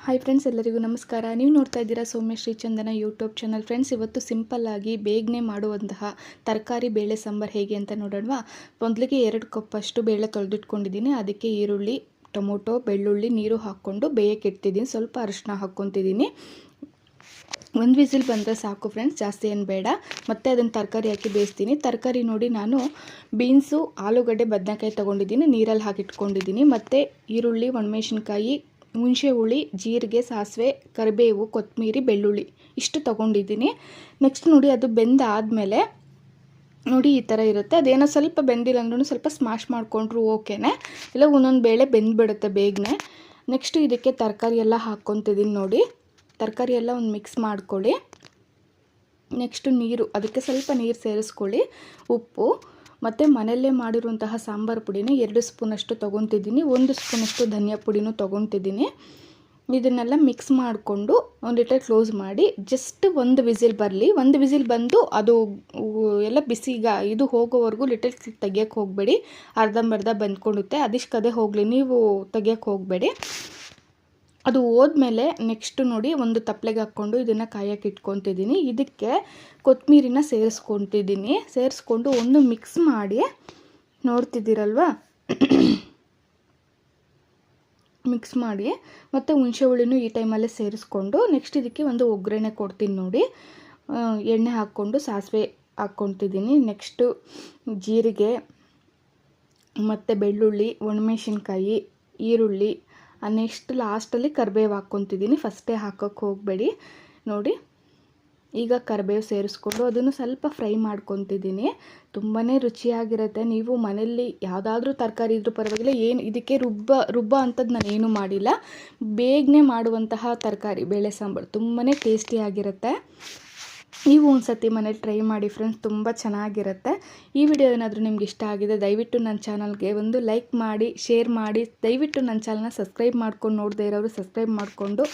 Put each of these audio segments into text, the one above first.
Hi friends, ಎಲ್ಲರಿಗೂ ನಮಸ್ಕಾರ. ನೀವು ನೋಡ್ತಾ ಇದ್ದೀರಾ ಸೌಮ್ಯ ಶ್ರೀಚಂದನ ಯೂಟ್ಯೂಬ್ ಚಾನಲ್. ಫ್ರೆಂಡ್ಸ್, ಇವತ್ತು ಸಿಂಪಲ್ಲಾಗಿ ಬೇಗನೆ ಮಾಡುವಂತಹ ತರಕಾರಿ ಬೇಳೆ ಸಾಂಬಾರು ಹೇಗೆ ಅಂತ ನೋಡೋಣ. ಮೊದಲಿಗೆ 2 ಕಪ್ಪಷ್ಟು ಬೇಳೆ ತೊಳೆದಿಟ್ಕೊಂಡಿದ್ದೀನಿ. ಅದಕ್ಕೆ ಈರುಳ್ಳಿ, ಟೊಮೊಟೊ, ಬೆಳ್ಳುಳ್ಳಿ, ನೀರು ಹಾಕ್ಕೊಂಡು ಬೇಯಕ್ಕೆ ಇಡ್ತಿದ್ದೀನಿ. ಸ್ವಲ್ಪ ಅರಿಶಿನ ಹಾಕ್ಕೊತಿದ್ದೀನಿ. 1 ವಿಸಿಲ್ ಬಂದರೆ ಸಾಕು ಫ್ರೆಂಡ್ಸ್, ಜಾಸ್ತಿ ಏನು ಬೇಡ. ಮತ್ತು ಅದನ್ನು ತರಕಾರಿ ಹಾಕಿ ಬೇಯಿಸ್ತೀನಿ. ತರಕಾರಿ ನೋಡಿ, ನಾನು ಬೀನ್ಸು, ಆಲೂಗಡ್ಡೆ, ಬದನೆಕಾಯಿ ತೊಗೊಂಡಿದ್ದೀನಿ. ನೀರಲ್ಲಿ ಹಾಕಿಟ್ಕೊಂಡಿದ್ದೀನಿ. ಮತ್ತು ಈರುಳ್ಳಿ, ಒಣಮೆಣಸಿನ್ಕಾಯಿ, ಹುಣಸೆ ಹುಳಿ, ಜೀರಿಗೆ, ಸಾಸಿವೆ, ಕರಿಬೇವು, ಕೊತ್ತಂಬರಿ, ಬೆಳ್ಳುಳ್ಳಿ ಇಷ್ಟು ತೊಗೊಂಡಿದ್ದೀನಿ. ನೆಕ್ಸ್ಟ್ ನೋಡಿ, ಅದು ಬೆಂದಾದಮೇಲೆ ನೋಡಿ ಈ ಥರ ಇರುತ್ತೆ. ಅದೇನೋ ಸ್ವಲ್ಪ ಬೆಂದಿಲ್ಲ ಅಂದ್ರೂ ಸ್ವಲ್ಪ ಸ್ಮ್ಯಾಶ್ ಮಾಡಿಕೊಂಡ್ರು ಓಕೆನೆ, ಇಲ್ಲ ಒಂದೊಂದು ಬೇಳೆ ಬೆಂದ್ಬಿಡುತ್ತೆ ಬೇಗನೆ. ನೆಕ್ಸ್ಟು ಇದಕ್ಕೆ ತರಕಾರಿ ಎಲ್ಲ ಹಾಕ್ಕೊತಿದ್ದೀನಿ. ನೋಡಿ, ತರಕಾರಿ ಎಲ್ಲ ಒಂದು ಮಿಕ್ಸ್ ಮಾಡ್ಕೊಳ್ಳಿ. ನೆಕ್ಸ್ಟು ನೀರು, ಅದಕ್ಕೆ ಸ್ವಲ್ಪ ನೀರು ಸೇರಿಸ್ಕೊಳ್ಳಿ. ಉಪ್ಪು ಮತ್ತು ಮನೆಯಲ್ಲೇ ಮಾಡಿರುವಂತಹ ಸಾಂಬಾರು ಪುಡಿನ 2 ಸ್ಪೂನಷ್ಟು ತೊಗೊತಿದ್ದೀನಿ. 1 ಸ್ಪೂನಷ್ಟು ಧನಿಯಾ ಪುಡಿನೂ ತೊಗೊತಿದ್ದೀನಿ. ಇದನ್ನೆಲ್ಲ ಮಿಕ್ಸ್ ಮಾಡಿಕೊಂಡು ಒಂದು ಲೀಟರ್ ಕ್ಲೋಸ್ ಮಾಡಿ ಜಸ್ಟ್ 1 ವಿಸಿಲ್ ಬರಲಿ. 1 ವಿಸಿಲ್ ಬಂದು ಅದು ಎಲ್ಲ ಬಿಸಿಗ ಇದು ಹೋಗೋವರೆಗೂ ಲಿಟರ್ ತೆಗಿಯೋಕ್ಕೆ ಹೋಗಬೇಡಿ. ಅರ್ಧಂಬರ್ಧ ಬಂದ್ಕೊಂಡುತ್ತೆ, ಅದಿಷ್ಟು ಹೋಗಲಿ, ನೀವು ತೆಗಿಯೋಕ್ಕೆ ಹೋಗಬೇಡಿ. ಅದು ಹೋದ್ಮೇಲೆ ನೆಕ್ಸ್ಟ್ ನೋಡಿ, ಒಂದು ತಪ್ಪಲೆಗೆ ಹಾಕ್ಕೊಂಡು ಇದನ್ನು ಕಾಯಕ್ಕೆ ಇಟ್ಕೊತಿದ್ದೀನಿ. ಇದಕ್ಕೆ ಕೊತ್ತಂಬರಿನ ಸೇರಿಸ್ಕೊಂಡು ಒಂದು ಮಿಕ್ಸ್ ಮಾಡಿ, ನೋಡ್ತಿದ್ದೀರಲ್ವ, ಮಿಕ್ಸ್ ಮಾಡಿ ಮತ್ತು ಹುಣಸೆ ಹುಳಿನೂ ಈ ಟೈಮಲ್ಲೇ ಸೇರಿಸ್ಕೊಂಡು ನೆಕ್ಸ್ಟ್ ಇದಕ್ಕೆ ಒಂದು ಒಗ್ಗರಣೆ ಕೊಡ್ತೀನಿ. ನೋಡಿ, ಎಣ್ಣೆ ಹಾಕ್ಕೊಂಡು ಸಾಸಿವೆ ಹಾಕ್ಕೊತಿದ್ದೀನಿ. ನೆಕ್ಸ್ಟು ಜೀರಿಗೆ ಮತ್ತು ಬೆಳ್ಳುಳ್ಳಿ, ಒಣಮೆಣಸಿನ್ಕಾಯಿ, ಈರುಳ್ಳಿ, ನೆಕ್ಸ್ಟ್ ಲಾಸ್ಟಲ್ಲಿ ಕರಿಬೇವು ಹಾಕ್ಕೊತಿದ್ದೀನಿ. ಫಸ್ಟೇ ಹಾಕೋಕ್ಕೆ ಹೋಗಬೇಡಿ. ನೋಡಿ, ಈಗ ಕರಿಬೇವು ಸೇರಿಸ್ಕೊಂಡು ಅದನ್ನು ಸ್ವಲ್ಪ ಫ್ರೈ ಮಾಡ್ಕೊತಿದ್ದೀನಿ. ತುಂಬಾ ರುಚಿಯಾಗಿರುತ್ತೆ. ನೀವು ಮನೆಯಲ್ಲಿ ಯಾವುದಾದ್ರೂ ತರಕಾರಿ ಇದ್ರೂ ಪರವಾಗಿಲ್ಲ, ಏನು ಇದಕ್ಕೆ ರುಬ್ಬ ಅಂಥದ್ದು ನಾನು ಏನೂ ಮಾಡಿಲ್ಲ. ಬೇಗನೆ ಮಾಡುವಂತಹ ತರಕಾರಿ ಬೇಳೆ ಸಾಂಬಾರು ತುಂಬಾ ಟೇಸ್ಟಿಯಾಗಿರುತ್ತೆ. ನೀವು ಒಂದು ಸತಿ ಮನೇಲಿ ಟ್ರೈ ಮಾಡಿ ಫ್ರೆಂಡ್ಸ್, ತುಂಬ ಚೆನ್ನಾಗಿರುತ್ತೆ. ಈ ವಿಡಿಯೋ ಏನಾದರೂ ನಿಮ್ಗೆ ಇಷ್ಟ ಆಗಿದೆ ದಯವಿಟ್ಟು ನನ್ನ ಚಾನಲ್ಗೆ ಒಂದು ಲೈಕ್ ಮಾಡಿ, ಶೇರ್ ಮಾಡಿ. ದಯವಿಟ್ಟು ನನ್ನ ಚಾನಲ್ನ ಸಬ್ಸ್ಕ್ರೈಬ್ ಮಾಡ್ಕೊಂಡು ನೋಡದೇ ಇರೋರು ಸಬ್ಸ್ಕ್ರೈಬ್ ಮಾಡಿಕೊಂಡು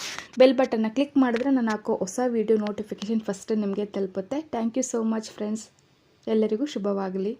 ಬೆಲ್ ಬಟನ್ನ ಕ್ಲಿಕ್ ಮಾಡಿದ್ರೆ ನಾನು ಹಾಕೋ ಹೊಸ ವಿಡಿಯೋ ನೋಟಿಫಿಕೇಷನ್ ಫಸ್ಟ್ ನಿಮಗೆ ತಲುಪುತ್ತೆ. Thank you so much friends. ಎಲ್ಲರಿಗೂ ಶುಭವಾಗಲಿ.